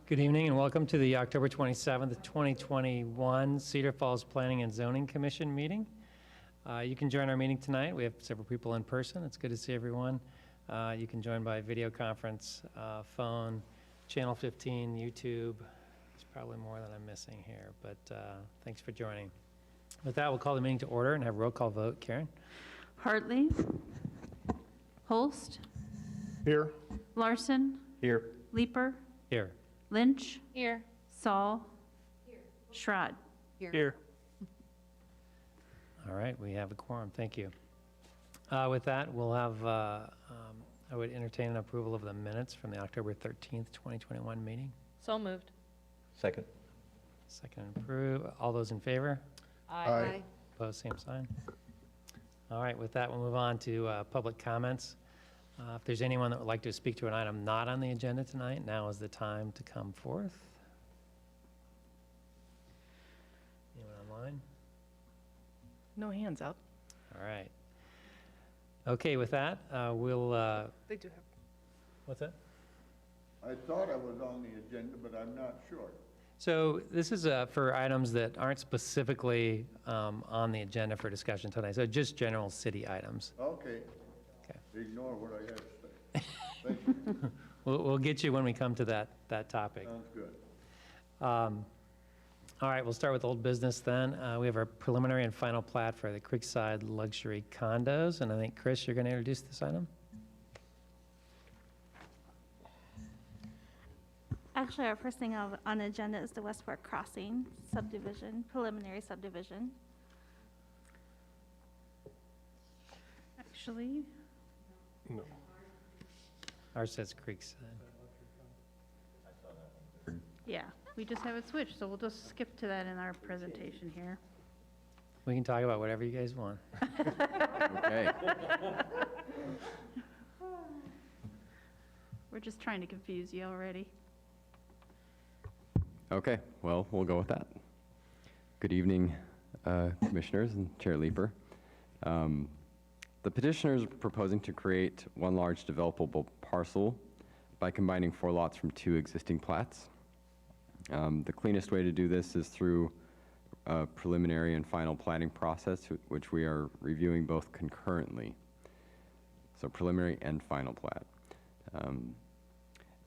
Good evening and welcome to the October 27th, 2021 Cedar Falls Planning and Zoning Commission meeting. You can join our meeting tonight. We have several people in person. It's good to see everyone. You can join by video conference, phone, channel 15, YouTube. There's probably more that I'm missing here, but thanks for joining. With that, we'll call the meeting to order and have a roll call vote. Karen? Hartley. Holst. Here. Larson. Here. Leeper. Here. Lynch. Here. Saul. Here. Schrod. Here. All right, we have a quorum. Thank you. With that, we'll have, I would entertain an approval of the minutes from the October 13th, 2021 meeting. So moved. Second. Second and approve. All those in favor? Aye. Opposed, same sign. All right, with that, we'll move on to public comments. If there's anyone that would like to speak to an item not on the agenda tonight, now is the time to come forth. Anyone online? No hands up. All right. Okay, with that, we'll, They do have. what's that? I thought I was on the agenda, but I'm not sure. So this is for items that aren't specifically on the agenda for discussion tonight, so just general city items. Okay. Okay. Ignore what I had to say. Thank you. We'll get you when we come to that topic. Sounds good. All right, we'll start with old business then. We have our preliminary and final plat for the Creekside Luxury Condos, and I think, Chris, you're going to introduce this item? Actually, our first thing on the agenda is the Westport Crossing subdivision, preliminary subdivision. Actually, No. Ours says Creekside. Yeah, we just have it switched, so we'll just skip to that in our presentation here. We can talk about whatever you guys want. Okay. We're just trying to confuse you already. Okay, well, we'll go with that. Good evening, Commissioners and Chair Leeper. The petitioner is proposing to create one large developable parcel by combining 4 lots from 2 existing plats. The cleanest way to do this is through a preliminary and final platting process, which we are reviewing both concurrently. So preliminary and final plat.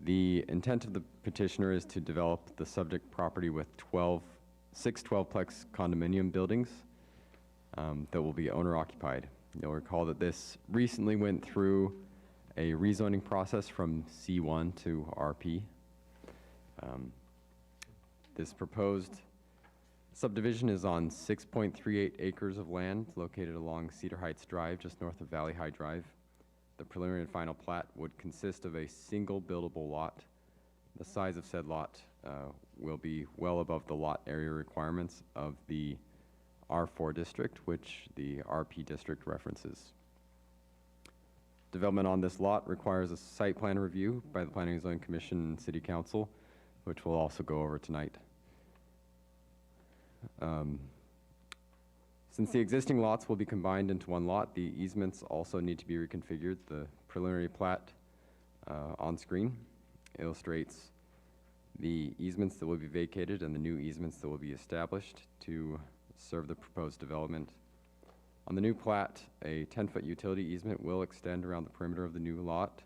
The intent of the petitioner is to develop the subject property with 6 12-plex condominium buildings that will be owner-occupied. You'll recall that this recently went through a rezoning process from C1 to RP. This proposed subdivision is on 6.38 acres of land located along Cedar Heights Drive, just north of Valley High Drive. The preliminary and final plat would consist of a single buildable lot. The size of said lot will be well above the lot area requirements of the R4 district, which the RP district references. Development on this lot requires a site plan review by the Planning and Zoning Commission and City Council, which we'll also go over tonight. Since the existing lots will be combined into one lot, the easements also need to be reconfigured. The preliminary plat on screen illustrates the easements that will be vacated and the new easements that will be established to serve the proposed development. On the new plat, a 10-foot utility easement will extend around the perimeter of the new lot.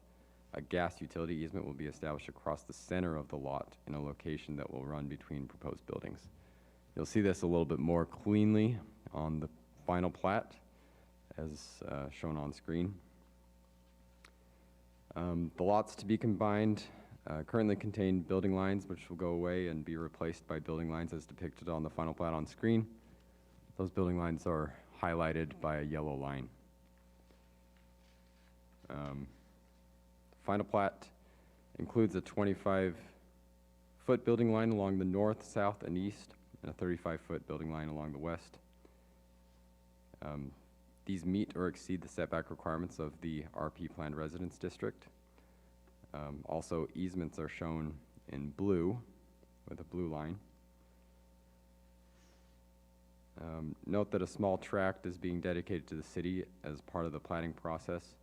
A gas utility easement will be established across the center of the lot in a location that will run between proposed buildings. You'll see this a little bit more cleanly on the final plat as shown on screen. The lots to be combined currently contain building lines which will go away and be replaced by building lines as depicted on the final plat on screen. Those building lines are highlighted by a yellow line. Final plat includes a 25-foot building line along the north, south, and east, and a 35-foot building line along the west. These meet or exceed the setback requirements of the RP planned residence district. Also, easements are shown in blue with a blue line. Note that a small tract is being dedicated to the city as part of the planning process.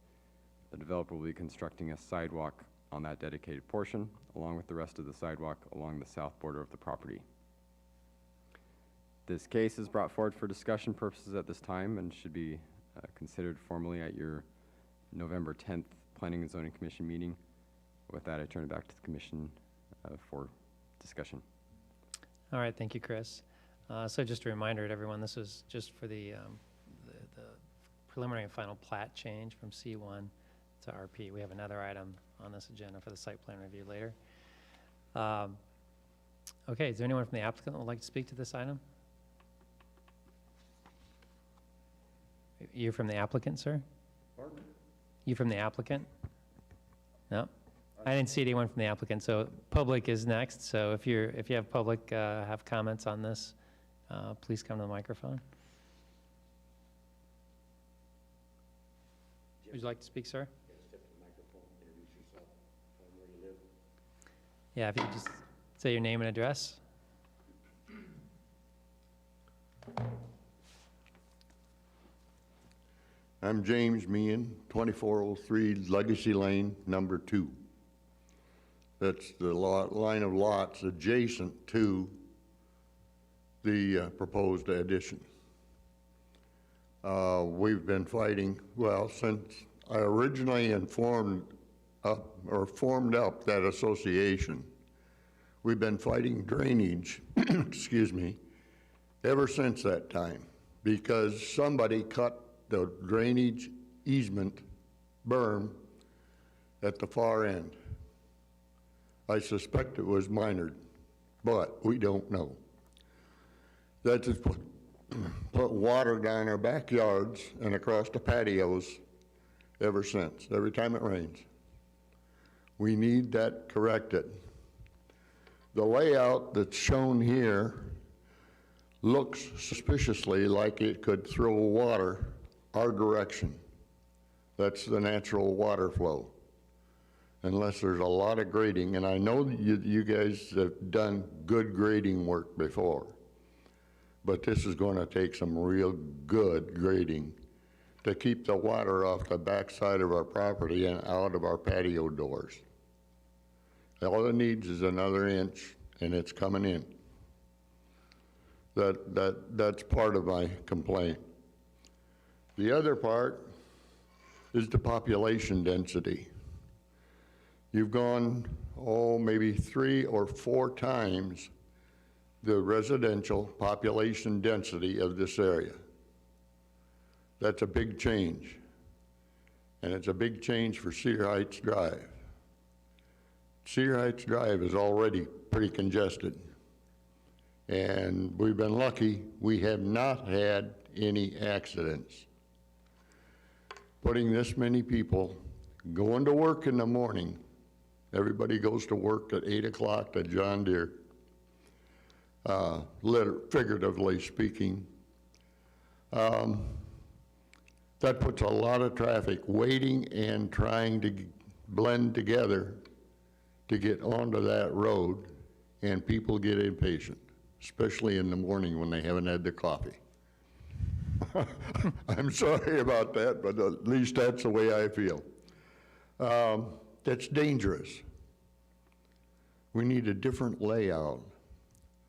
The developer will be constructing a sidewalk on that dedicated portion, along with the rest of the sidewalk along the south border of the property. This case is brought forward for discussion purposes at this time and should be considered formally at your November 10th Planning and Zoning Commission meeting. With that, I turn it back to the commission for discussion. All right, thank you, Chris. So just a reminder to everyone, this is just for the preliminary and final plat change from C1 to RP. We have another item on this agenda for the site plan review later. Okay, is there anyone from the applicant that would like to speak to this item? You from the applicant, sir? Pardon? You from the applicant? No? I didn't see anyone from the applicant, so public is next. So if you have public have comments on this, please come to the microphone. Would you like to speak, sir? Yeah, if you could just say your name and address. I'm James Meehan, 2403 Legacy Lane, number 2. That's the line of lots adjacent to the proposed addition. We've been fighting, well, since I originally formed up that association. We've been fighting drainage, excuse me, ever since that time, because somebody cut the drainage easement berm at the far end. I suspect it was minored, but we don't know. That just put water down our backyards and across the patios ever since, every time it rains. We need that corrected. The layout that's shown here looks suspiciously like it could throw water our direction. That's the natural water flow, unless there's a lot of grading. And I know you guys have done good grading work before, but this is going to take some real good grading to keep the water off the backside of our property and out of our patio doors. All it needs is another inch, and it's coming in. That's part of my complaint. The other part is the population density. You've gone, maybe 3 or 4 times the residential population density of this area. That's a big change. And it's a big change for Cedar Heights Drive. Cedar Heights Drive is already pretty congested. And we've been lucky, we have not had any accidents. Putting this many people going to work in the morning, everybody goes to work at 8 o'clock at John Deere, figuratively speaking. That puts a lot of traffic waiting and trying to blend together to get onto that road, and people get impatient, especially in the morning when they haven't had their coffee. I'm sorry about that, but at least that's the way I feel. That's dangerous. We need a different layout,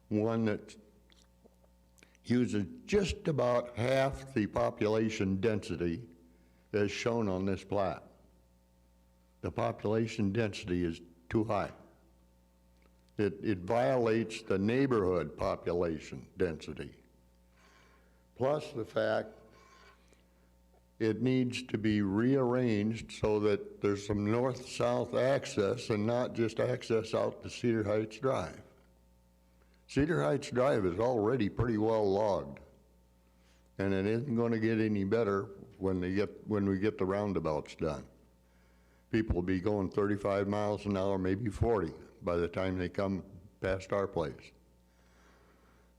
one that uses just about half the population density as shown on this plat. The population density is too high. It violates the neighborhood population density. Plus the fact it needs to be rearranged so that there's some north-south access and not just access out to Cedar Heights Drive. Cedar Heights Drive is already pretty well logged, and it isn't going to get any better when we get the roundabouts done. People will be going 35 miles an hour, maybe 40, by the time they come past our place.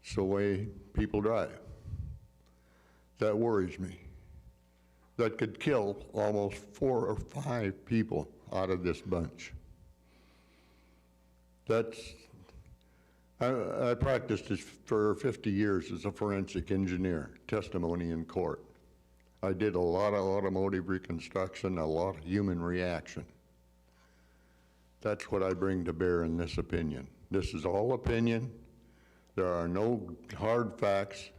It's the way people drive. That worries me. That could kill almost 4 or 5 people out of this bunch. I practiced this for 50 years as a forensic engineer, testimony in court. I did a lot of automotive reconstruction, a lot of human reaction. That's what I bring to bear in this opinion. This is all opinion. There are no hard facts.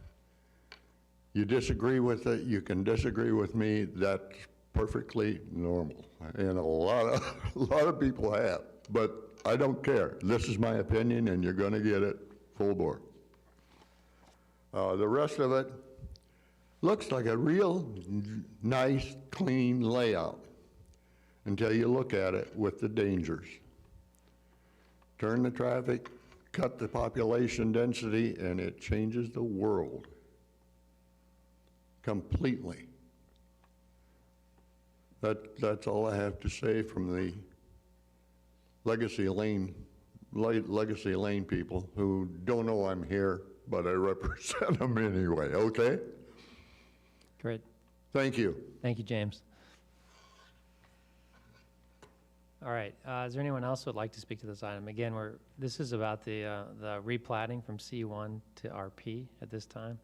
You disagree with it, you can disagree with me, that's perfectly normal. And a lot of people have, but I don't care. This is my opinion, and you're gonna get it full bore. The rest of it looks like a real nice, clean layout until you look at it with the dangers. Turn the traffic, cut the population density, and it changes the world completely. That's all I have to say from the Legacy Lane people who don't know I'm here, but I represent them anyway, okay? Great. Thank you. Thank you, James. All right, is there anyone else who would like to speak to this item? Again, this is about the replatting from C1 to RP at this time.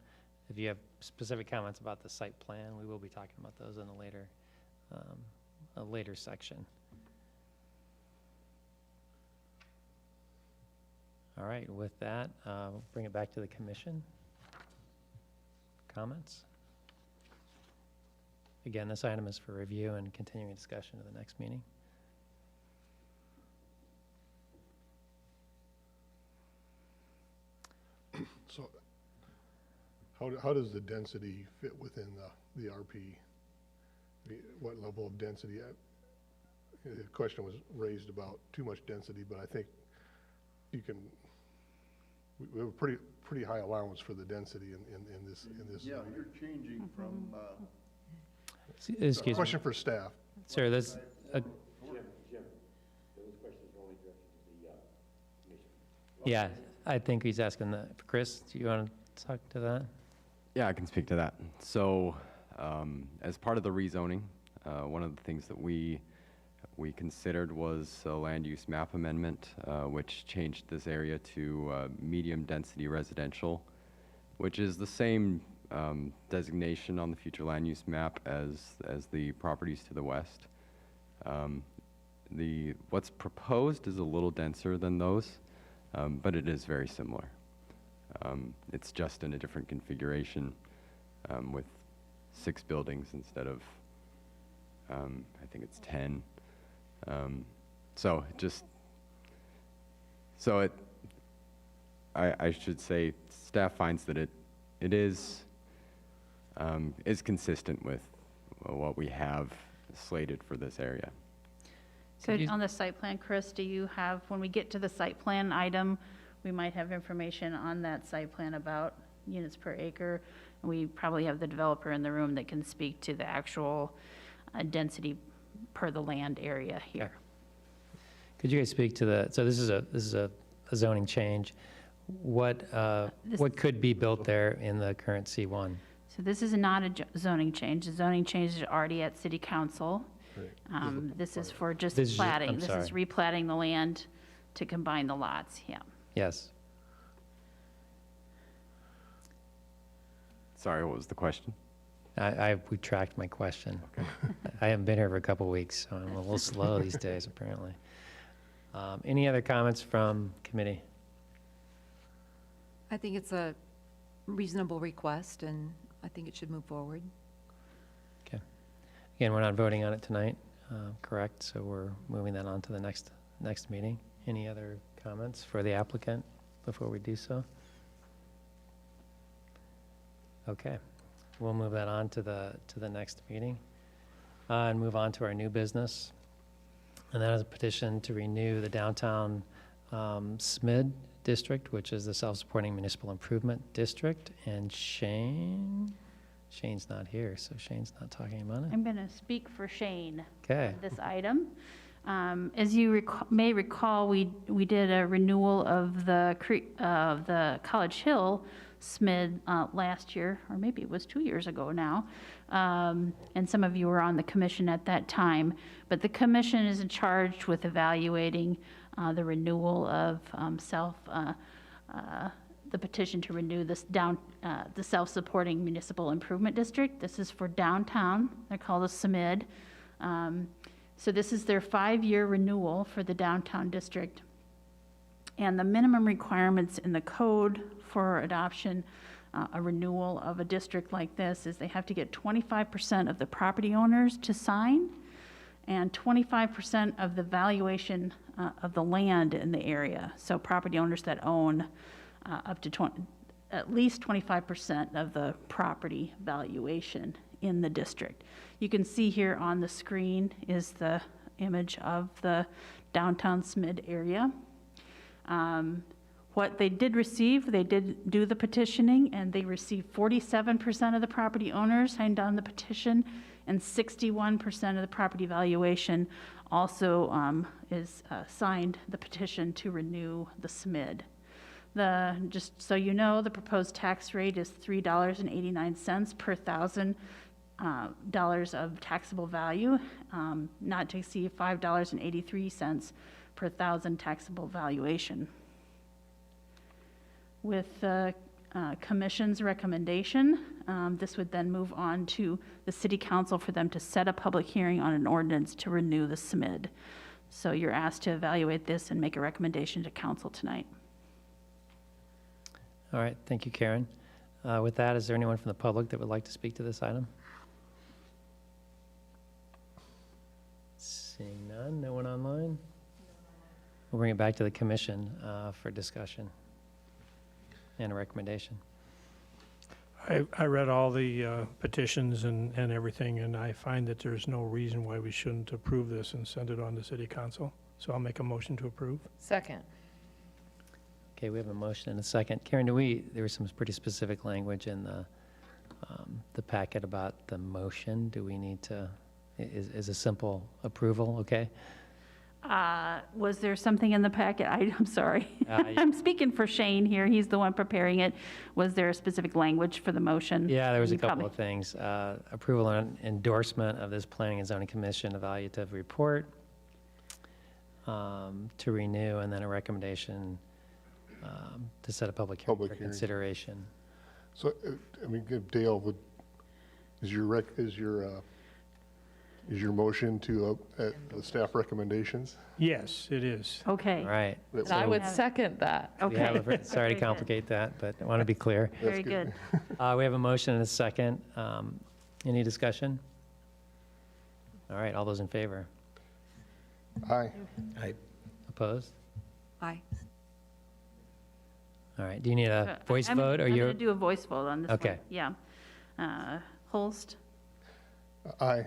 If you have specific comments about the site plan, we will be talking about those in a later section. All right, with that, we'll bring it back to the commission. Comments? Again, this item is for review and continuing discussion at the next meeting. So how does the density fit within the RP? What level of density? The question was raised about too much density, but I think we have a pretty high allowance for the density in this. Yeah, you're changing from, Excuse me. Question for staff. Sir, this, yeah, I think he's asking that. Chris, do you want to talk to that? Yeah, I can speak to that. So, as part of the rezoning, one of the things that we considered was a land use map amendment, which changed this area to medium density residential, which is the same designation on the future land use map as the properties to the west. What's proposed is a little denser than those, but it is very similar. It's just in a different configuration with 6 buildings instead of, I think it's 10. I should say staff finds that it is consistent with what we have slated for this area. So Could you- on the site plan, Chris, do you have, when we get to the site plan item, we might have information on that site plan about units per acre. We probably have the developer in the room that can speak to the actual density per the land area here. Could you guys speak to so this is a zoning change. What could be built there in the current C1? So this is not a zoning change. The zoning change is already at city council. This is for just This is ju- platting. I'm This is sorry. replatting the land to combine the lots, yeah. Yes. Sorry, what was the question? I retract my question. I haven't been here for a couple weeks, so I'm a little slow these days, apparently. Any other comments from committee? I think it's a reasonable request, and I think it should move forward. Okay. Again, we're not voting on it tonight, correct? So we're moving that on to the next meeting. Any other comments for the applicant before we do so? Okay. We'll move that on to the next meeting and move on to our new business. And that is a petition to renew the downtown SMID district, which is the self-supporting municipal improvement district. And Shane's not here, so Shane's not talking about it. I'm going to speak for Shane. Okay. On this item. As you may recall, we did a renewal of the College Hill SMID last year, or maybe it was 2 years ago now. And some of you were on the commission at that time. But the commission is charged with evaluating the renewal of the petition to renew this the self-supporting municipal improvement district. This is for downtown. They're called a SMID. So this is their 5-year renewal for the downtown district. And the minimum requirements in the code for adoption, a renewal of a district like this, is they have to get 25% of the property owners to sign and 25% of the valuation of the land in the area. So property owners that own up to at least 25% of the property valuation in the district. You can see here on the screen is the image of the downtown SMID area. What they did receive, they did do the petitioning, and they received 47% of the property owners signed on the petition, and 61% of the property valuation also is signed the petition to renew the SMID. Just so you know, the proposed tax rate is $3.89 per $1,000 of taxable value, not to exceed $5.83 per 1,000 taxable valuation. With the commission's recommendation, this would then move on to the city council for them to set a public hearing on an ordinance to renew the SMID. So you're asked to evaluate this and make a recommendation to council tonight. All right, thank you, Karen. With that, is there anyone from the public that would like to speak to this item? Seeing none, no one online? We'll bring it back to the commission for discussion and a recommendation. I read all the petitions and everything, and I find that there's no reason why we shouldn't approve this and send it on to city council. So I'll make a motion to approve. Second. Okay, we have a motion and a second. Karen, there was some pretty specific language in the packet about the motion. Do we need to, is a simple approval okay? Was there something in the packet? I'm sorry. I'm speaking for Shane here. He's the one preparing it. Was there a specific language for the motion? Yeah, there was a You couple probably- of things. Approval and endorsement of this Planning and Zoning Commission evaluative report to renew, and then a recommendation to set a public hearing Public for hearing. consideration. So, I mean, Dale, is your motion to the staff recommendations? Yes, it is. Okay. All right. And I would second that. We have Okay. sorry to Very good. complicate that, but I want to be clear. Very good. We have a motion and a second. Any discussion? All right, all those in favor? Aye. Opposed? Aye. All right, do you need a voice I'm vote, or I'm you're? going to do a voice vote on this one. Okay. Yeah. Holst, Aye.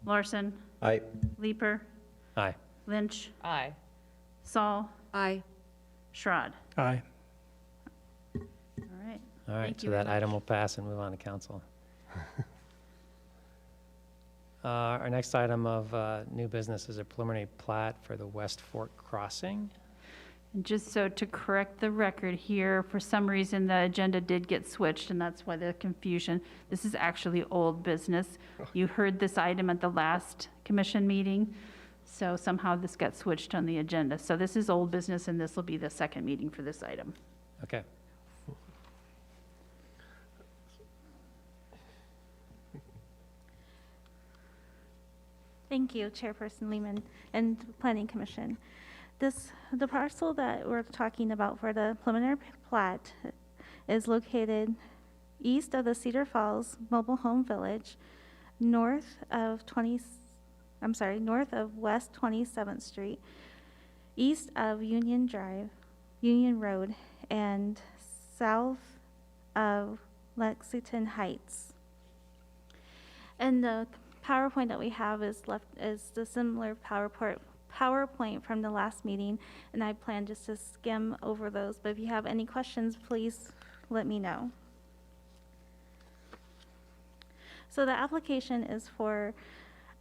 Larson, Aye. Leeper, Aye. Lynch, Aye. Saul, Aye. Schrod. Aye. All right. All right, Thank so you very that item much. will pass and move on to council. Our next item of new business is a preliminary plat for the West Fork Crossing. And just so to correct the record here, for some reason, the agenda did get switched, and that's why the confusion. This is actually old business. You heard this item at the last commission meeting, so somehow this got switched on the agenda. So this is old business, and this will be the second meeting for this item. Okay. Thank you, Chairperson Lehman and Planning Commission. The parcel that we're talking about for the preliminary plat is located east of the Cedar Falls Mobile Home Village, north of West 27th Street, east of Union Road, and south of Lexington Heights. And the PowerPoint that we have is the similar PowerPoint from the last meeting, and I plan just to skim over those. But if you have any questions, please let me know. So the application is for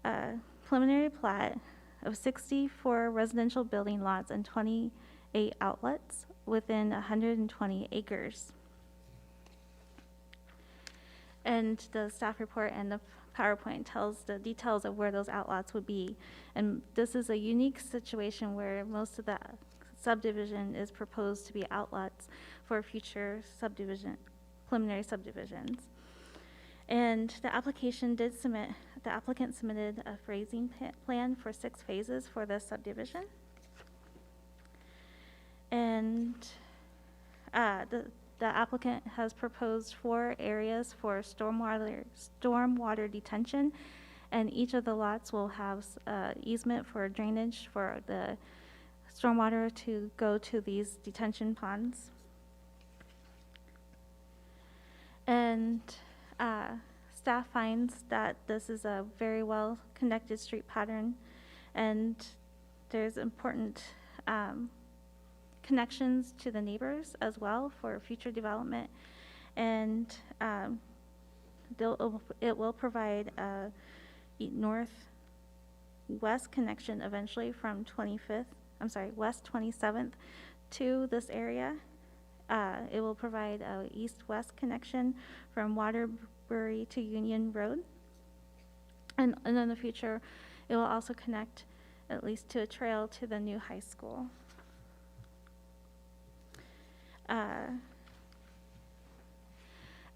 a preliminary plat of 64 residential building lots and 28 outlets within 120 acres. And the staff report and the PowerPoint tells the details of where those outlots would be. And this is a unique situation where most of the subdivision is proposed to be outlots for future preliminary subdivisions. And the applicant submitted a phasing plan for 6 phases for this subdivision. And the applicant has proposed 4 areas for stormwater detention, and each of the lots will have easement for drainage for the stormwater to go to these detention ponds. And staff finds that this is a very well-connected street pattern, and there's important connections to the neighbors as well for future development. And it will provide a north-west connection eventually from West 27th to this area. It will provide a east-west connection from Waterbury to Union Road. And in the future, it will also connect at least to a trail to the new high school.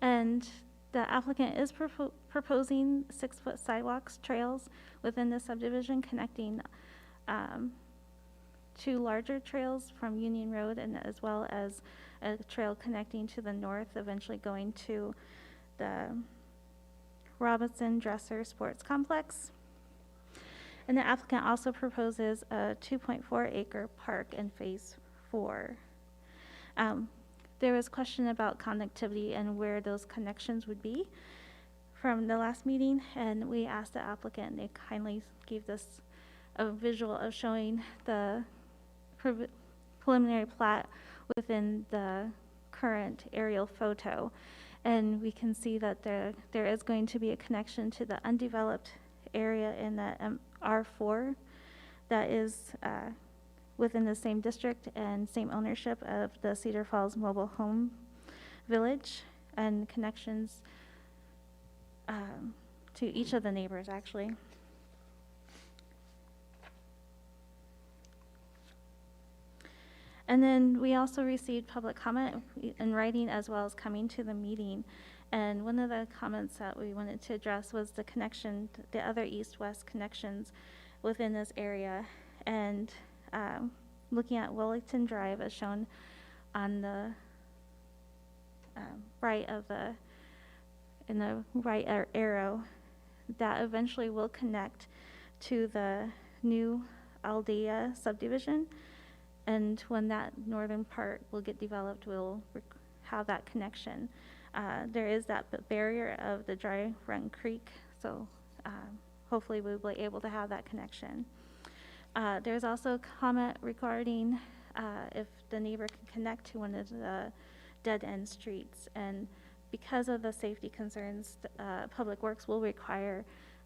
And the applicant is proposing 6-foot sidewalks, trails within the subdivision connecting 2 larger trails from Union Road, and as well as a trail connecting to the north, eventually going to the Robinson Dresser Sports Complex. And the applicant also proposes a 2.4 acre park in phase 4. There was question about connectivity and where those connections would be from the last meeting, and we asked the applicant, and they kindly gave us a visual of showing the preliminary plat within the current aerial photo. And we can see that there is going to be a connection to the undeveloped area in the R4 that is within the same district and same ownership of the Cedar Falls Mobile Home Village, and connections to each of the neighbors, actually. And then we also received public comment in writing as well as coming to the meeting. And one of the comments that we wanted to address was the connection, the other east-west connections within this area. And looking at Wellington Drive as shown on the right of in the right arrow, that eventually will connect to the new Aldea subdivision. And when that northern part will get developed, we'll have that connection. There is that barrier of the dry run creek, so hopefully we'll be able to have that connection. There's also a comment regarding if the neighbor can connect to one of the dead-end streets. And because of the safety concerns, Public Works will require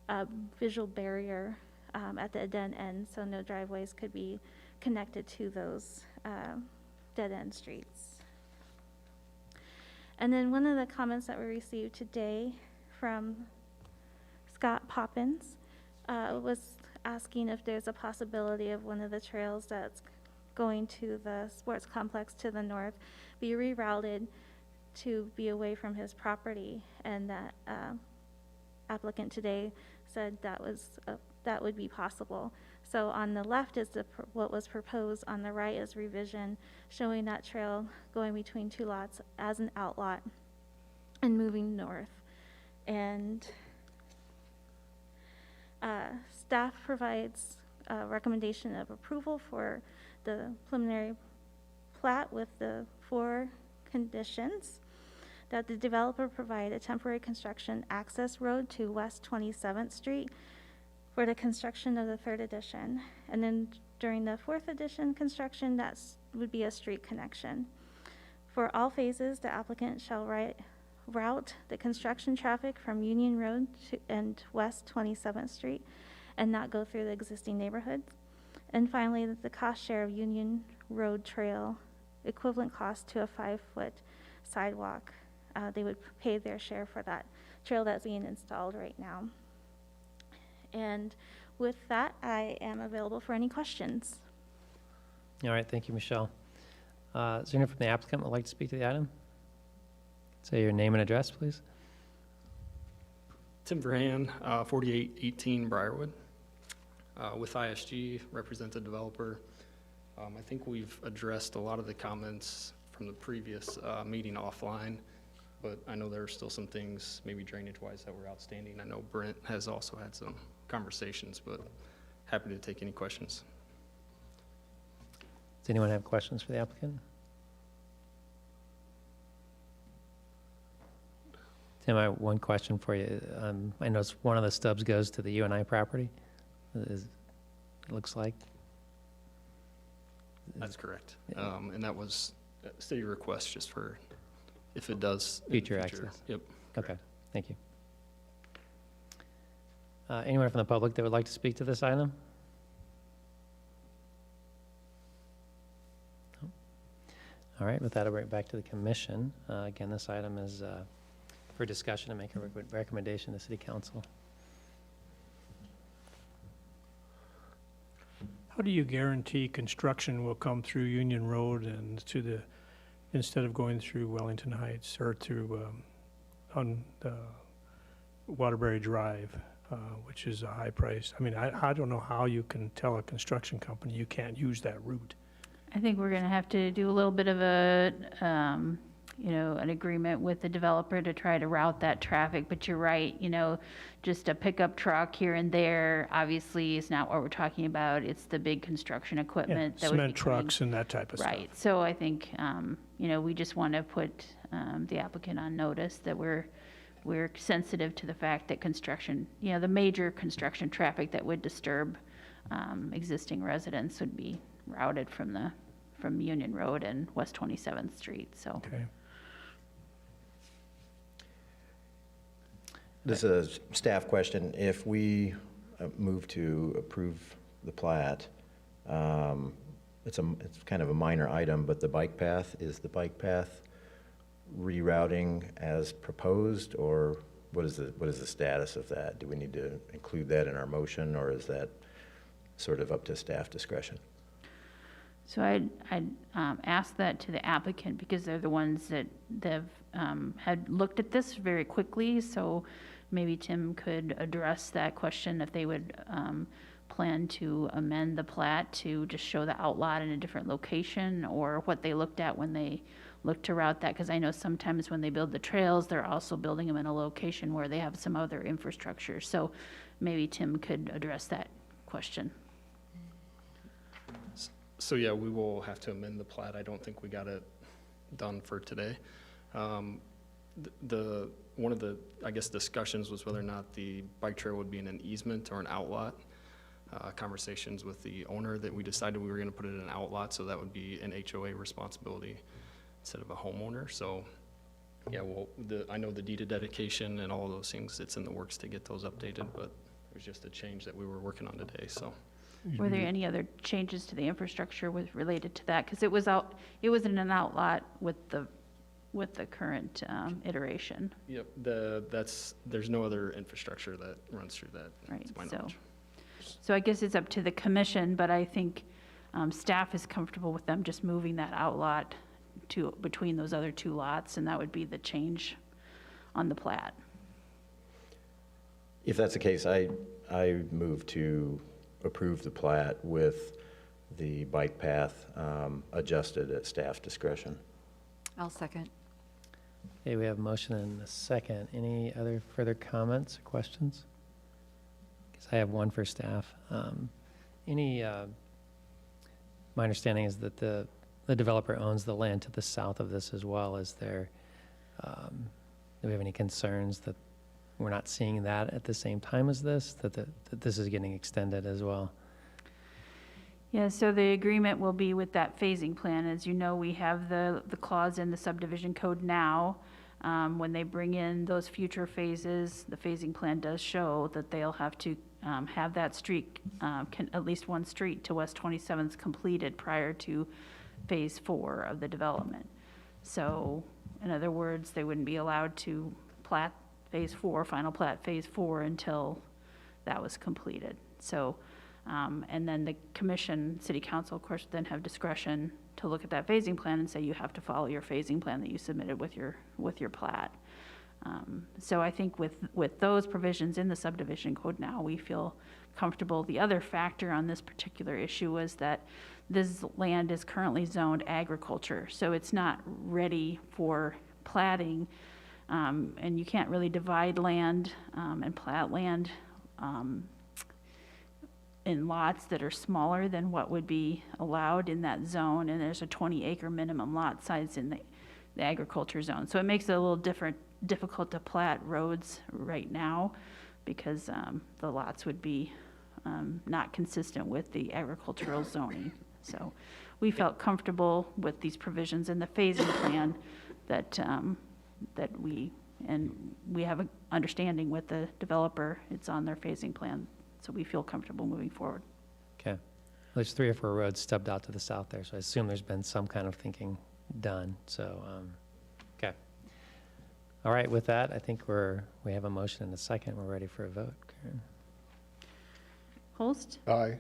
a visual barrier at the dead end, so no driveways could be connected to those dead-end streets. And then one of the comments that we received today from Scott Poppins was asking if there's a possibility of one of the trails that's going to the sports complex to the north be rerouted to be away from his property. And that applicant today said that would be possible. So on the left is what was proposed, on the right is revision, showing that trail going between 2 lots as an outlot and moving north. And staff provides a recommendation of approval for the preliminary plat with the 4 conditions: that the developer provide a temporary construction access road to West 27th Street for the construction of the 3rd addition. And then during the 4th addition construction, that would be a street connection. For all phases, the applicant shall route the construction traffic from Union Road and West 27th Street and not go through the existing neighborhoods. And finally, the cost share of Union Road Trail, equivalent cost to a 5-foot sidewalk. They would pay their share for that trail that's being installed right now. And with that, I am available for any questions. All right, thank you, Michelle. Is there anyone from the applicant that would like to speak to the item? Say your name and address, please. Tim Verhan, 4818 Briarwood. With ISG, represent the developer. I think we've addressed a lot of the comments from the previous meeting offline, but I know there are still some things, maybe drainage-wise, that were outstanding. I know Brent has also had some conversations, but happy to take any questions. Does anyone have questions for the applicant? Tim, I have one question for you. I noticed one of the stubs goes to the UNI property. It looks like. That's correct. And that was a city request just for, if it does. in the Future access. Yep. Okay, thank you. Anyone from the public that would like to speak to this item? No? All right, with that, I'll bring it back to the commission. Again, this item is for discussion and make a recommendation to City Council. How do you guarantee construction will come through Union Road and to the, instead of going through Wellington Heights or through, on Waterbury Drive, which is a high price? I mean, I don't know how you can tell a construction company you can't use that route. I think we're gonna have to do a little bit of a, you know, an agreement with the developer to try to route that traffic, but you're right, you know, just a pickup truck here and there, obviously is not what we're talking about. It's the big construction Yeah, equipment that would be cement coming. trucks and that type of stuff. Right, so I think, you know, we just want to put the applicant on notice that we're sensitive to the fact that construction, you know, the major construction traffic that would disturb existing residents would be routed from Union Road and West 27th Street, so. Okay. This is a staff question. If we move to approve the plat, it's kind of a minor item, but the bike path, is the bike path rerouting as proposed, or what is the status of that? Do we need to include that in our motion, or is that sort of up to staff discretion? So I'd ask that to the applicant because they're the ones that had looked at this very quickly. So maybe Tim could address that question if they would plan to amend the plat to just show the outlot in a different location, or what they looked at when they looked to route that. Because I know sometimes when they build the trails, they're also building them in a location where they have some other infrastructure. So maybe Tim could address that question. So yeah, we will have to amend the plat. I don't think we got it done for today. One of the, I guess, discussions was whether or not the bike trail would be in an easement or an outlot. Conversations with the owner that we decided we were going to put it in an outlot, so that would be an HOA responsibility instead of a homeowner. So yeah, well, I know the deed of dedication and all of those things, it's in the works to get those updated, but it was just a change that we were working on today, so. Were there any other changes to the infrastructure related to that? Because it was in an outlot with the current iteration. Yep, there's no other infrastructure that runs through that, Right, to my so, knowledge. so I guess it's up to the commission, but I think staff is comfortable with them just moving that outlot between those other two lots, and that would be the change on the plat. If that's the case, I move to approve the plat with the bike path adjusted at staff discretion. I'll second. Okay, we have a motion and a second. Any other further comments or questions? Because I have one for staff. My understanding is that the developer owns the land to the south of this as well. Do we have any concerns that we're not seeing that at the same time as this, that this is getting extended as well? Yeah, so the agreement will be with that phasing plan. As you know, we have the clause in the subdivision code now. When they bring in those future phases, the phasing plan does show that they'll have to have that street, at least one street to West 27th completed prior to phase 4 of the development. So, in other words, they wouldn't be allowed to plat phase 4, final plat phase 4 until that was completed. So, and then the commission, city council, of course, would then have discretion to look at that phasing plan and say you have to follow your phasing plan that you submitted with your plat. So I think with those provisions in the subdivision code now, we feel comfortable. The other factor on this particular issue was that this land is currently zoned agriculture, so it's not ready for platting. And you can't really divide land and plat land in lots that are smaller than what would be allowed in that zone, and there's a 20-acre minimum lot size in the agriculture zone. So it makes it a little difficult to plat roads right now, because the lots would be not consistent with the agricultural zoning. So we felt comfortable with these provisions in the phasing plan that we have an understanding with the developer. It's on their phasing plan, so we feel comfortable moving forward. Okay. There's 3 or 4 roads stubbed out to the south there, so I assume there's been some kind of thinking done, so, okay. All right, with that, I think we have a motion and a second. We're ready for a vote. Karen? Holst, Aye.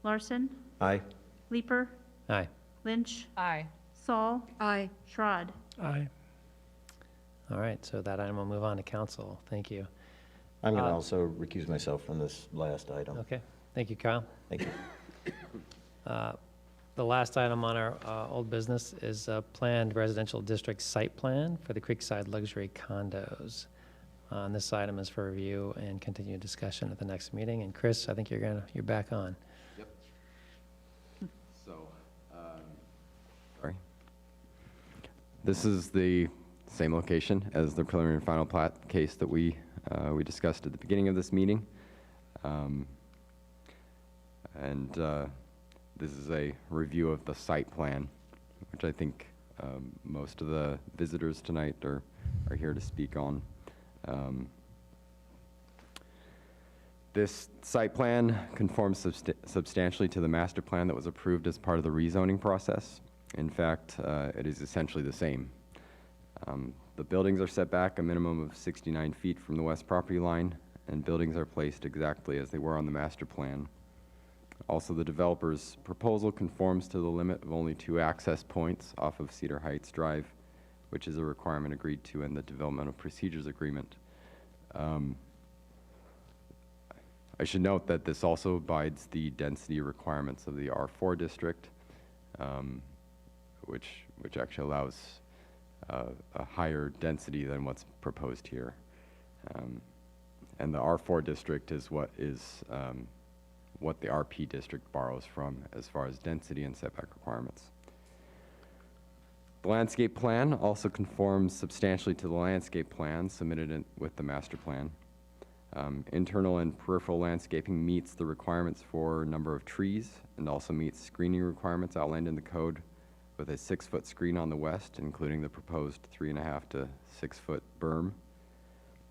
Larson, Aye. Leeper, Aye. Lynch, Aye. Saul, Aye. Schrod. Aye. All right, so that item will move on to council. Thank you. I'm going to also recuse myself from this last item. Okay, thank you, Kyle. Thank you. The last item on our old business is a planned residential district site plan for the Creekside luxury condos. And this item is for review and continued discussion at the next meeting. And Chris, I think you're back on. Yep. So, sorry. This is the same location as the preliminary and final plat case that we discussed at the beginning of this meeting. This is a review of the site plan, which I think most of the visitors tonight are here to speak on. This site plan conforms substantially to the master plan that was approved as part of the rezoning process. In fact, it is essentially the same. The buildings are set back a minimum of 69 feet from the west property line, and buildings are placed exactly as they were on the master plan. Also, the developer's proposal conforms to the limit of only 2 access points off of Cedar Heights Drive, which is a requirement agreed to in the Developmental Procedures Agreement. I should note that this also abides the density requirements of the R4 district, which actually allows a higher density than what's proposed here. And the R4 district is what the RP district borrows from as far as density and setback requirements. The landscape plan also conforms substantially to the landscape plan submitted with the master plan. Internal and peripheral landscaping meets the requirements for number of trees and also meets screening requirements outlined in the code, with a 6-foot screen on the west, including the proposed 3.5 to 6-foot berm.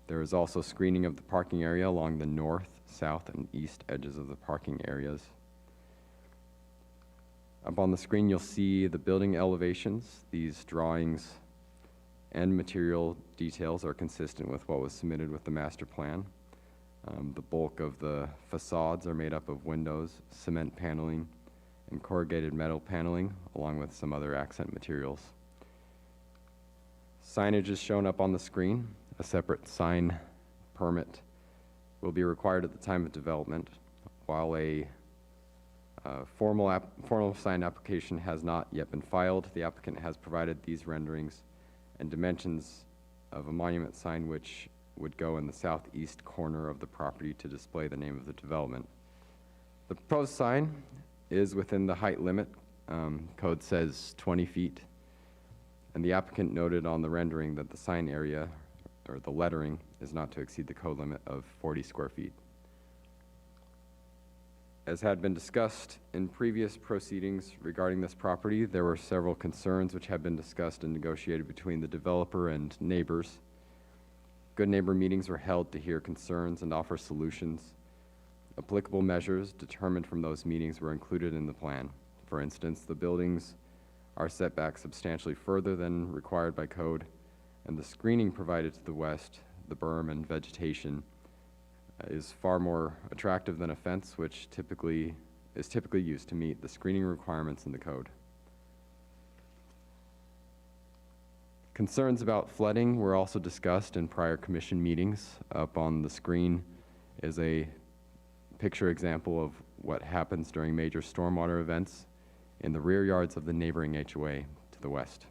There is also screening of the parking area along the north, south, and east edges of the parking areas. Up on the screen, you'll see the building elevations. These drawings and material details are consistent with what was submitted with the master plan. The bulk of the facades are made up of windows, cement paneling, and corrugated metal paneling, along with some other accent materials. Signage is shown up on the screen. A separate sign permit will be required at the time of development, while a formal sign application has not yet been filed. The applicant has provided these renderings and dimensions of a monument sign which would go in the southeast corner of the property to display the name of the development. The proposed sign is within the height limit. Code says 20 feet. And the applicant noted on the rendering that the sign area, or the lettering, is not to exceed the code limit of 40 square feet. As had been discussed in previous proceedings regarding this property, there were several concerns which had been discussed and negotiated between the developer and neighbors. Good neighbor meetings were held to hear concerns and offer solutions. Applicable measures determined from those meetings were included in the plan. For instance, the buildings are set back substantially further than required by code, and the screening provided to the west, the berm and vegetation, is far more attractive than a fence, which is typically used to meet the screening requirements in the code. Concerns about flooding were also discussed in prior commission meetings. Up on the screen is a picture example of what happens during major stormwater events in the rear yards of the neighboring HOA to the west.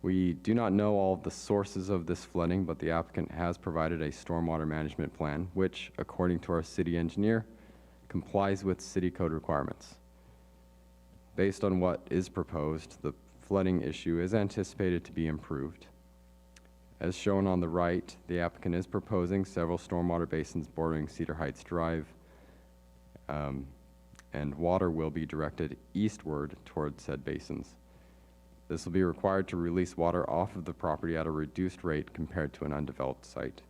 We do not know all of the sources of this flooding, but the applicant has provided a stormwater management plan, which, according to our city engineer, complies with city code requirements. Based on what is proposed, the flooding issue is anticipated to be improved. As shown on the right, the applicant is proposing several stormwater basins bordering Cedar Heights Drive, and water will be directed eastward toward said basins. This will be required to release water off of the property at a reduced rate compared to an undeveloped site.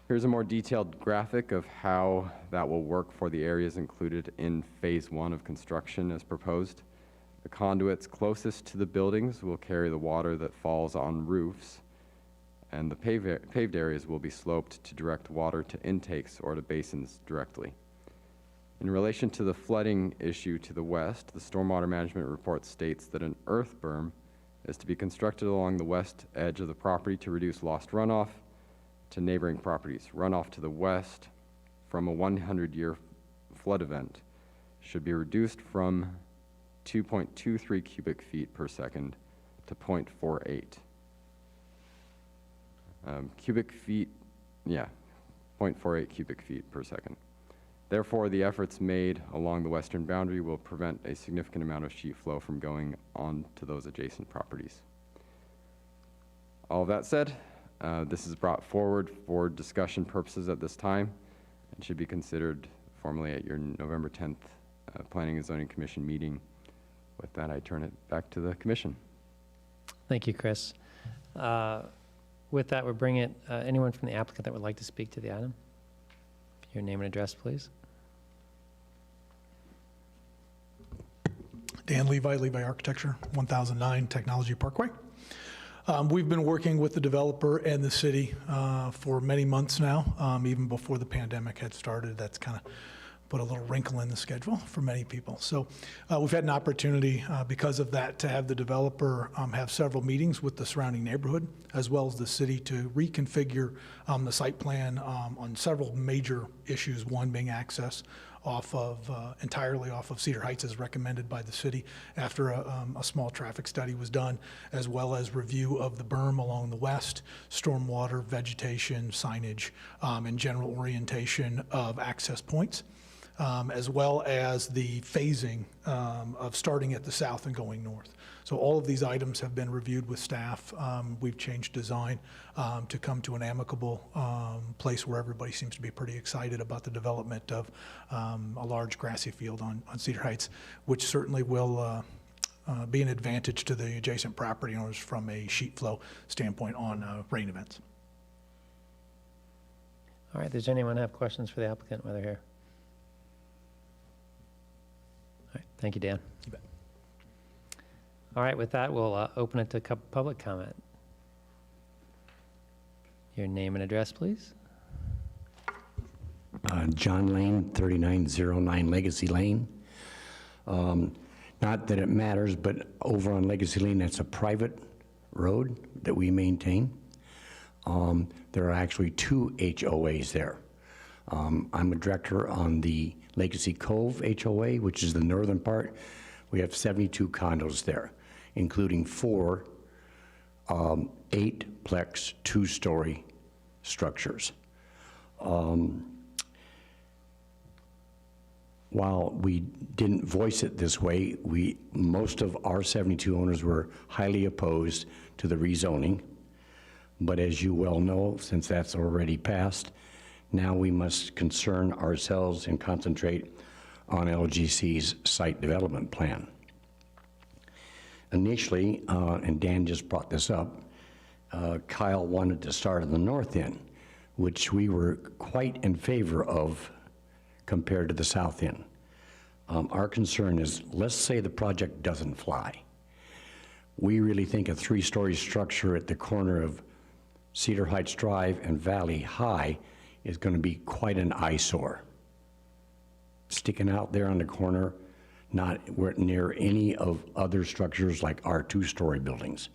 Here's a more detailed graphic of how that will work for the areas included in Phase 1 of construction as proposed. The conduits closest to the buildings will carry the water that falls on roofs, and the paved areas will be sloped to direct water to intakes or to basins directly. In relation to the flooding issue to the west, the stormwater management report states that an earth berm is to be constructed along the west edge of the property to reduce lost runoff to neighboring properties. Runoff to the west from a 100-year flood event should be reduced from 2.23 cubic feet per second to 0.48. Cubic feet, yeah, 0.48 cubic feet per second. Therefore, the efforts made along the western boundary will prevent a significant amount of sheet flow from going on to those adjacent properties. All of that said, this is brought forward for discussion purposes at this time and should be considered formally at your November 10th Planning and Zoning Commission meeting. With that, I turn it back to the commission. Thank you, Chris. With that, we'll bring it, anyone from the applicant that would like to speak to the item? Your name and address, please. Dan Levi, Levi Architecture, 1009 Technology Parkway. We've been working with the developer and the city for many months now, even before the pandemic had started. That's kind of put a little wrinkle in the schedule for many people. So we've had an opportunity because of that to have the developer have several meetings with the surrounding neighborhood as well as the city to reconfigure the site plan on several major issues, one being access entirely off of Cedar Heights as recommended by the city after a small traffic study was done, as well as review of the berm along the west, stormwater, vegetation, signage, and general orientation of access points. As well as the phasing of starting at the south and going north. So all of these items have been reviewed with staff. We've changed design to come to an amicable place where everybody seems to be pretty excited about the development of a large grassy field on Cedar Heights, which certainly will be an advantage to the adjacent property owners from a sheet flow standpoint on rain events. All right, does anyone have questions for the applicant while they're here? All right, thank you, Dan. You bet. All right, with that, we'll open it to public comment. Your name and address, please. John Lane, 3909 Legacy Lane. Not that it matters, but over on Legacy Lane, that's a private road that we maintain. There are actually two HOAs there. I'm a director on the Legacy Cove HOA, which is the northern part. We have 72 condos there, including 4 8-plex 2-story structures. While we didn't voice it this way, most of our 72 owners were highly opposed to the rezoning. But as you well know, since that's already passed, now we must concern ourselves and concentrate on LGC's site development plan. Initially, and Dan just brought this up, Kyle wanted to start at the north end, which we were quite in favor of compared to the south end. Our concern is, let's say the project doesn't fly. We really think a 3-story structure at the corner of Cedar Heights Drive and Valley High is going to be quite an eyesore. Sticking out there on the corner, not near any of other structures like our two-story buildings.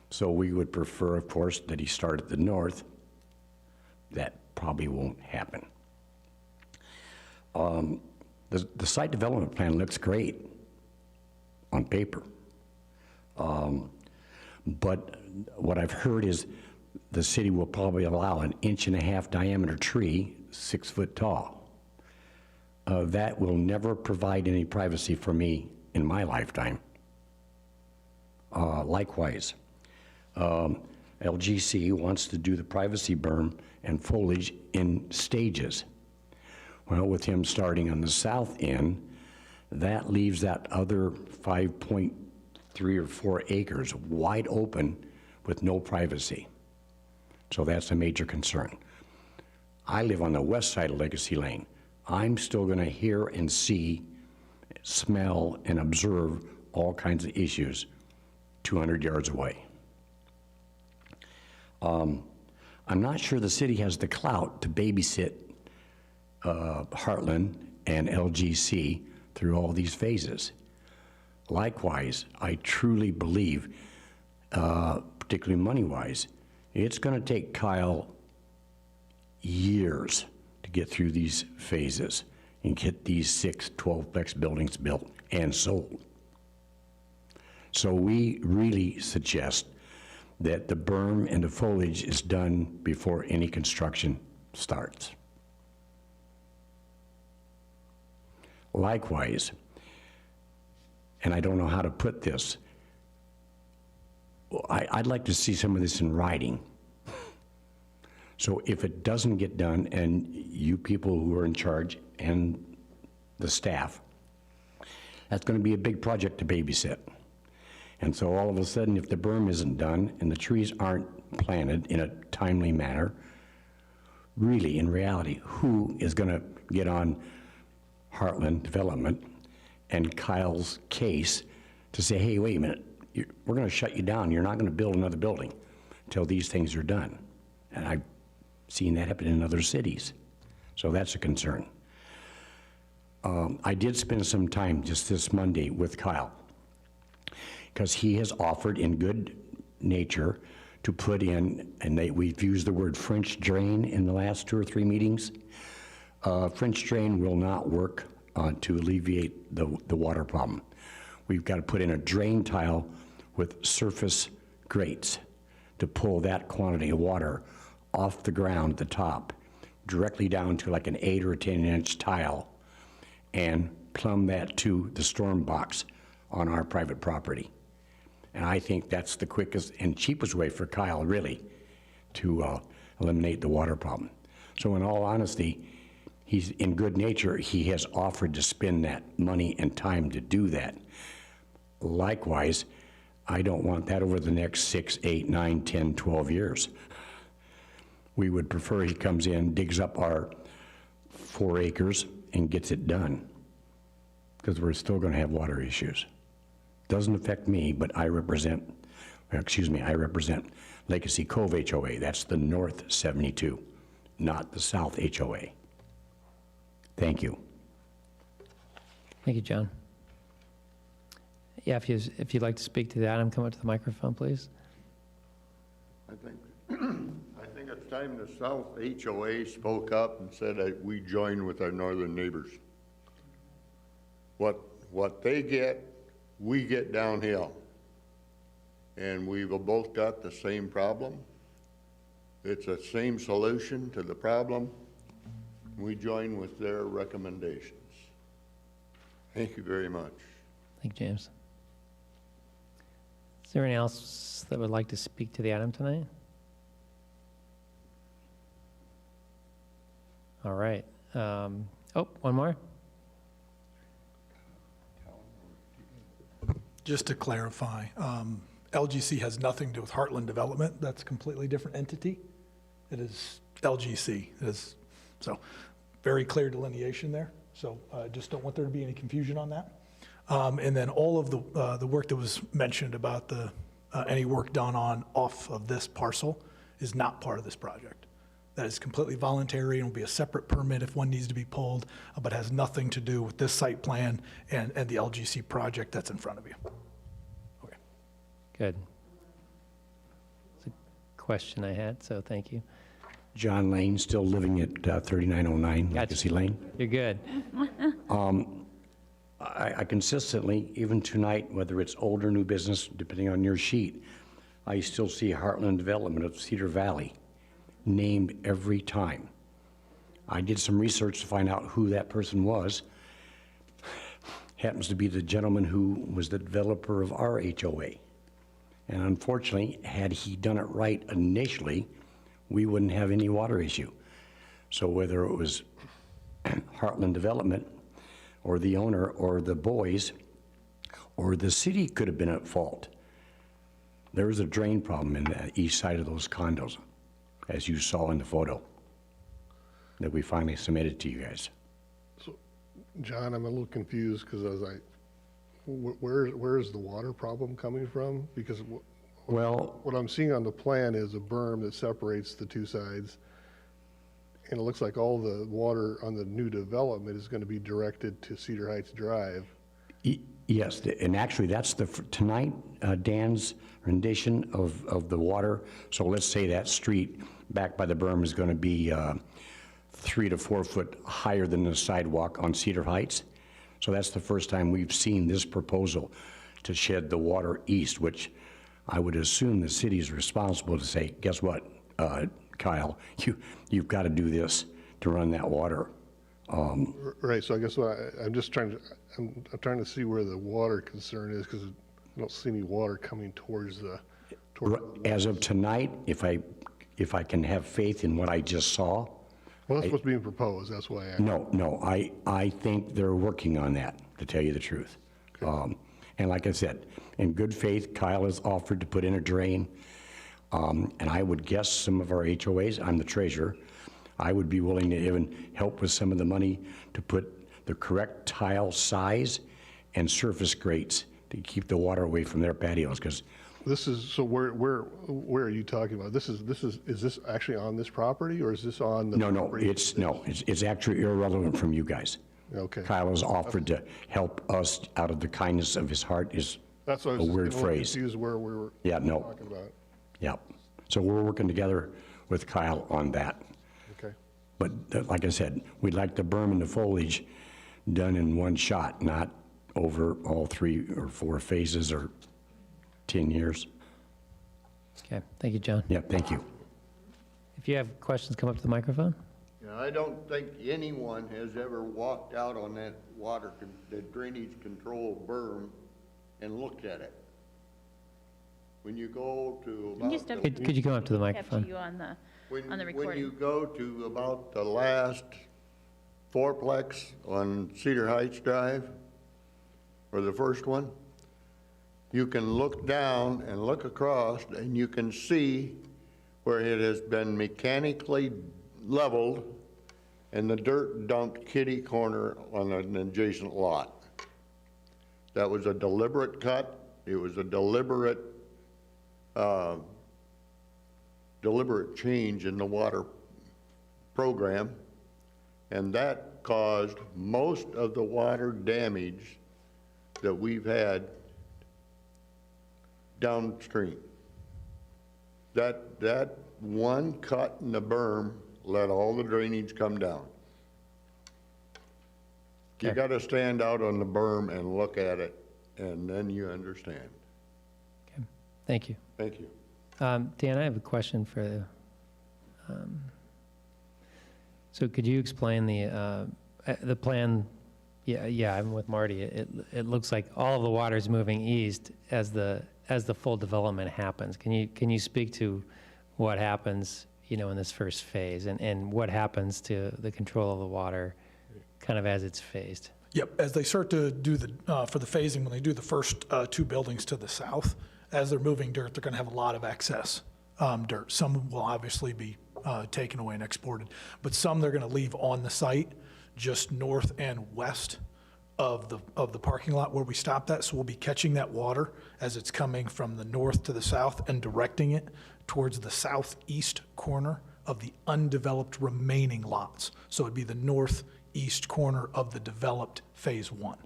So we would prefer, of course, that he start at the north. That probably won't happen. The site development plan looks great on paper. But what I've heard is the city will probably allow an 1.5-inch diameter tree, 6 foot tall. That will never provide any privacy for me in my lifetime. Likewise, LGC wants to do the privacy berm and foliage in stages. Well, with him starting on the south end, that leaves that other 5.3 or 4 acres wide open with no privacy. So that's a major concern. I live on the west side of Legacy Lane. I'm still going to hear and see, smell, and observe all kinds of issues 200 yards away. I'm not sure the city has the clout to babysit Heartland and LGC through all these phases. Likewise, I truly believe, particularly money-wise, it's going to take Kyle years to get through these phases and get these 6 12-plex buildings built and sold. So we really suggest that the berm and the foliage is done before any construction starts. Likewise, and I don't know how to put this, I'd like to see some of this in writing. So if it doesn't get done, and you people who are in charge and the staff, that's going to be a big project to babysit. And so all of a sudden, if the berm isn't done and the trees aren't planted in a timely manner, really, in reality, who is going to get on Heartland Development and Kyle's case to say, hey, wait a minute, we're going to shut you down. You're not going to build another building until these things are done. And I've seen that happen in other cities. So that's a concern. I did spend some time just this Monday with Kyle, because he has offered in good nature to put in, and we've used the word French drain in the last 2 or 3 meetings. French drain will not work to alleviate the water problem. We've got to put in a drain tile with surface grates to pull that quantity of water off the ground at the top, directly down to like an 8 or 10-inch tile, and plumb that to the storm box on our private property. And I think that's the quickest and cheapest way for Kyle, really, to eliminate the water problem. So in all honesty, he's in good nature, he has offered to spend that money and time to do that. Likewise, I don't want that over the next 6, 8, 9, 10, 12 years. We would prefer he comes in, digs up our 4 acres and gets it done, because we're still going to have water issues. Doesn't affect me, but I represent Legacy Cove HOA. That's the North 72, not the South HOA. Thank you. Thank you, John. Yeah, if you'd like to speak to the item, come up to the microphone, please. I think it's time the South HOA spoke up and said that we join with our northern neighbors. What they get, we get downhill. And we've both got the same problem. It's the same solution to the problem. We join with their recommendations. Thank you very much. Thank you, James. Is there anyone else that would like to speak to the item tonight? All right. Oh, one more. Just to clarify, LGC has nothing to do with Heartland Development. That's a completely different entity. It is LGC. So very clear delineation there. So I just don't want there to be any confusion on that. And then all of the work that was mentioned about any work done off of this parcel is not part of this project. that is completely voluntary and will be a separate permit if one needs to be pulled, but has nothing to do with this site plan and the LGC project that's in front of you. Okay. Good. It's a question I had, so thank you. John Lane, still living at 3909 Gotcha. Legacy Lane. You're good. I consistently, even tonight, whether it's old or new business, depending on your sheet, I still see Heartland Development of Cedar Valley named every time. I did some research to find out who that person was. Happens to be the gentleman who was the developer of our HOA. And unfortunately, had he done it right initially, we wouldn't have any water issue. So whether it was Heartland Development, or the owner, or the boys, or the city could have been at fault. There was a drain problem in the east side of those condos, as you saw in the photo that we finally submitted to you guys. So, John, I'm a little confused because I was like, where's the water problem coming from? Because Well, what I'm seeing on the plan is a berm that separates the two sides. And it looks like all the water on the new development is going to be directed to Cedar Heights Drive. yes, and actually, that's tonight, Dan's rendition of the water. So let's say that street back by the berm is going to be 3 to 4 foot higher than the sidewalk on Cedar Heights. So that's the first time we've seen this proposal to shed the water east, which I would assume the city is responsible to say, guess what, Kyle, you've got to do this to run that water. Right, so I guess I'm just trying to, I'm trying to see where the water concern is because I don't see any water coming towards the. As of tonight, if I can have faith in what I just saw. Well, that's what's being proposed, that's why I. No, I think they're working on that, to tell you the truth. Okay. And like I said, in good faith, Kyle has offered to put in a drain. And I would guess some of our HOAs, I'm the treasurer, I would be willing to even help with some of the money to put the correct tile size and surface grates to keep the water away from their patios, because This is, so where are you talking about? Is this actually on this property or is this on the? property? it's actually irrelevant from you guys. Okay. Kyle has offered to help us out of the kindness of his heart is That's what I a was just weird getting a little phrase. confused where we were. Yeah, no. Talking about. Yeah. So we're working together with Kyle on that. Okay. But like I said, we'd like the berm and the foliage done in one shot, not over all 3 or 4 phases or 10 years. Okay, thank you, John. Yeah, thank you. If you have questions, come up to the microphone. I don't think anyone has ever walked out on that the drainage control berm and looked at it. When you go to Can you about, step- Could you come up to the Capture microphone? you on the when you recording. go to about the last fourplex on Cedar Heights Drive, or the first one, you can look down and look across and you can see where it has been mechanically leveled and the dirt dumped kitty corner on an adjacent lot. That was a deliberate cut. It was a deliberate change in the water program, and that caused most of the water damage that we've had downstream. That one cut in the berm let all the drainage come down. You Okay. gotta stand out on the berm and look at it, and then you understand. Okay, thank you. Thank you. Dan, I have a question for, so could you explain the plan? Yeah, I'm with Marty. It looks like all of the water is moving east as the full development happens. Can you speak to what happens, in this first phase and what happens to the control of the water kind of as it's phased? Yep, as they start to do for the phasing, when they do the first 2 buildings to the south, as they're moving dirt, they're gonna have a lot of excess dirt. Some will obviously be taken away and exported, but some they're gonna leave on the site, just north and west of the parking lot where we stopped at. So we'll be catching that water as it's coming from the north to the south and directing it towards the southeast corner of the undeveloped remaining lots. So it'd be the northeast corner of the developed Phase 1,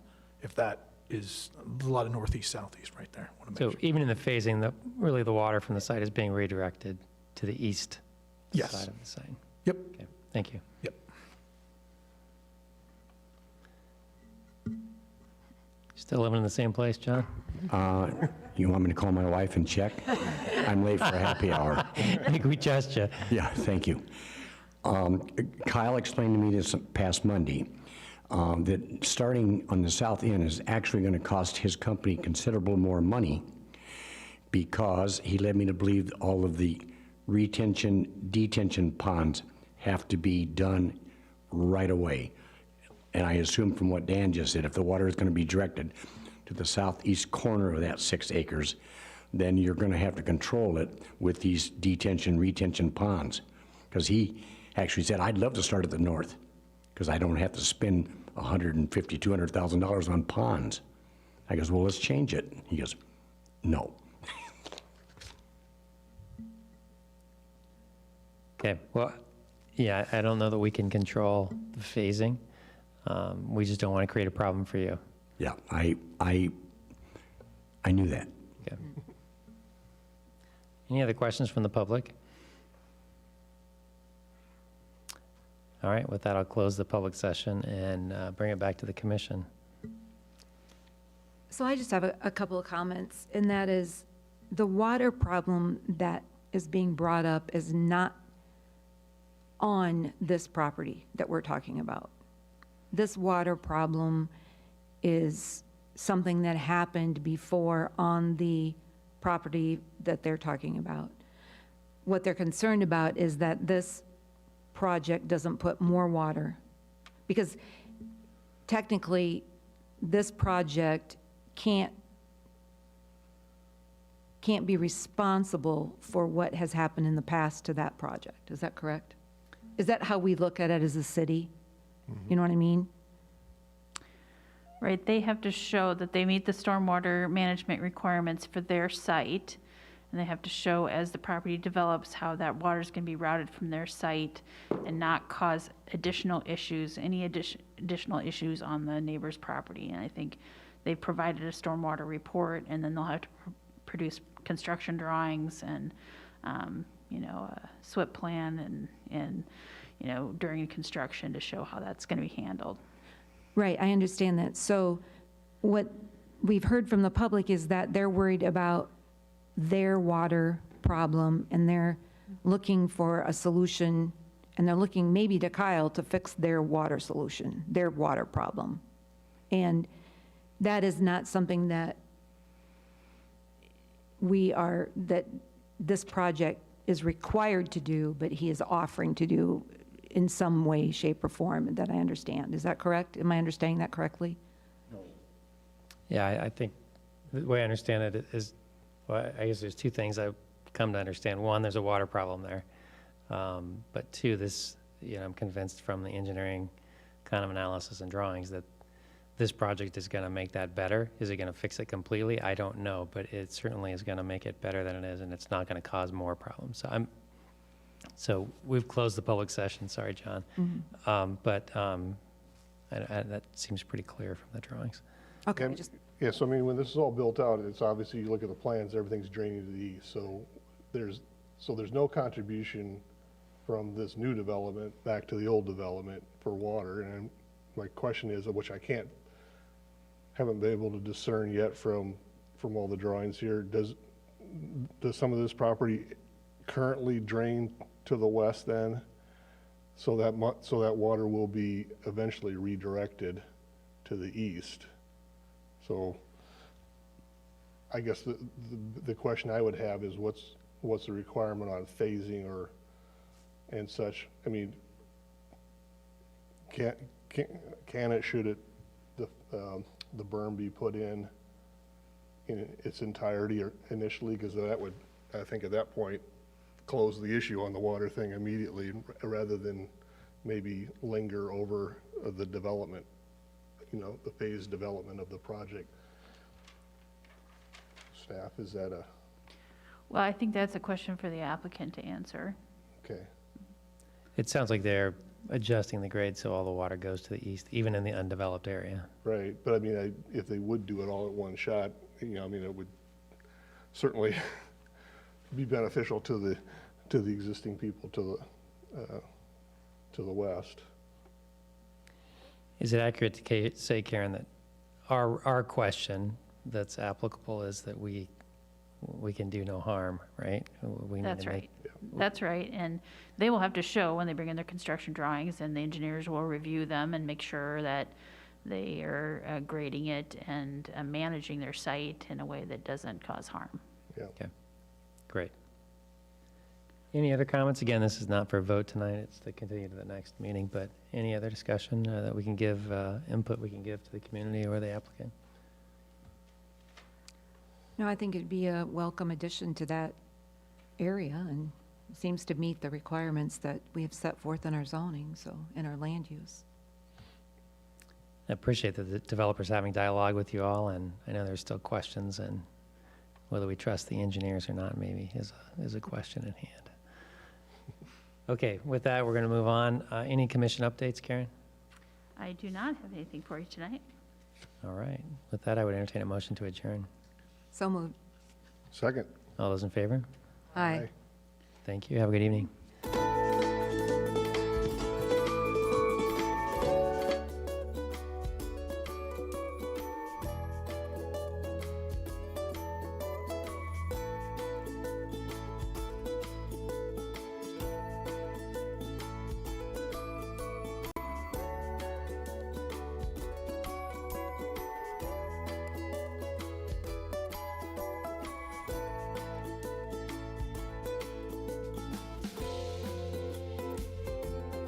if that is a lot of northeast, southeast right there. Wanna make So sure. even in the phasing, really the water from the site is being redirected to the east Yes. side of the site. Yep, Okay, thank you. yep. Still living in the same place, John? You want me to call my wife and check? I'm late for a happy hour. I think we trust you. Yeah, thank you. Kyle explained to me this past Monday that starting on the south end is actually going to cost his company considerable more money because he led me to believe all of the retention, detention ponds have to be done right away. And I assume from what Dan just said, if the water is going to be directed to the southeast corner of that 6 acres, then you're going to have to control it with these detention, retention ponds. Because he actually said, I'd love to start at the north, because I don't have to spend $150,000, $200,000 on ponds. I goes, well, let's change it. He goes, no. Okay, well, yeah, I don't know that we can control the phasing. We just don't want to create a problem for you. Yeah, I knew that. Okay. Any other questions from the public? All right, with that, I'll close the public session and bring it back to the commission. So I just have a couple of comments, and that is, the water problem that is being brought up is not on this property that we're talking about. This water problem is something that happened before on the property that they're talking about. What they're concerned about is that this project doesn't put more water, because technically, this project can't be responsible for what has happened in the past to that project. Is that correct? Is that how we look at it as a city? You know what I mean? Right, they have to show that they meet the stormwater management requirements for their site, and they have to show as the property develops how that water is going to be routed from their site and not cause additional issues, any additional issues on the neighbor's property. And I think they've provided a stormwater report, and then they'll have to produce construction drawings and, a SWIP plan and during construction to show how that's going to be handled. Right, I understand that. So what we've heard from the public is that they're worried about their water problem, and they're looking for a solution, and they're looking maybe to Kyle to fix their water solution, their water problem. And that is not something that that this project is required to do, but he is offering to do in some way, shape, or form that I understand. Is that correct? Am I understanding that correctly? Yeah, I think the way I understand it is, well, I guess there's two things I've come to understand. One, there's a water problem there. But two, I'm convinced from the engineering kind of analysis and drawings that this project is going to make that better. Is it going to fix it completely? I don't know, but it certainly is going to make it better than it is, and it's not going to cause more problems. So we've closed the public session. Sorry, John. That seems pretty clear from the drawings. Okay, And- Yeah, so I mean, when this is all built out, it's obviously, you look at the plans, everything's draining to the east. So there's no contribution from this new development back to the old development for water. And my question is, which I haven't been able to discern yet from all the drawings here, does some of this property currently drain to the west then? So that water will be eventually redirected to the east. So I guess the question I would have is what's the requirement on phasing and such? I mean, should the berm be put in its entirety or initially? Because that would, I think at that point, close the issue on the water thing immediately rather than maybe linger over the development, the phased development of the project. Staff, is that Well, I think that's a question for the applicant to answer. okay? It sounds like they're adjusting the grade so all the water goes to the east, even in the undeveloped area. Right, but I mean, if they would do it all at one shot, you know, I mean, it would certainly be beneficial to the existing people to the west. Is it accurate to say, Karen, that our question that's applicable is that we can do no harm, right? We need That's to right. That's right. And they will have to show when they bring in their construction drawings, and the engineers will review them and make sure that they are grading it and managing their site in a way that doesn't cause harm. Yeah. Okay, great. Any other comments? Again, this is not for a vote tonight, it's to continue to the next meeting, but any other discussion that we can give, input we can give to the community or the applicant? No, I think it'd be a welcome addition to that area and seems to meet the requirements that we have set forth in our zoning, so, in our land use. I appreciate that the developer's having dialogue with you all, and I know there's still questions, and whether we trust the engineers or not maybe is a question in hand. Okay, with that, we're going to move on. Any commission updates, Karen? I do not have anything for you tonight. All right. With that, I would entertain a motion to adjourn. So moved. Second. All those in favor? Aye. Thank you. Have a good evening.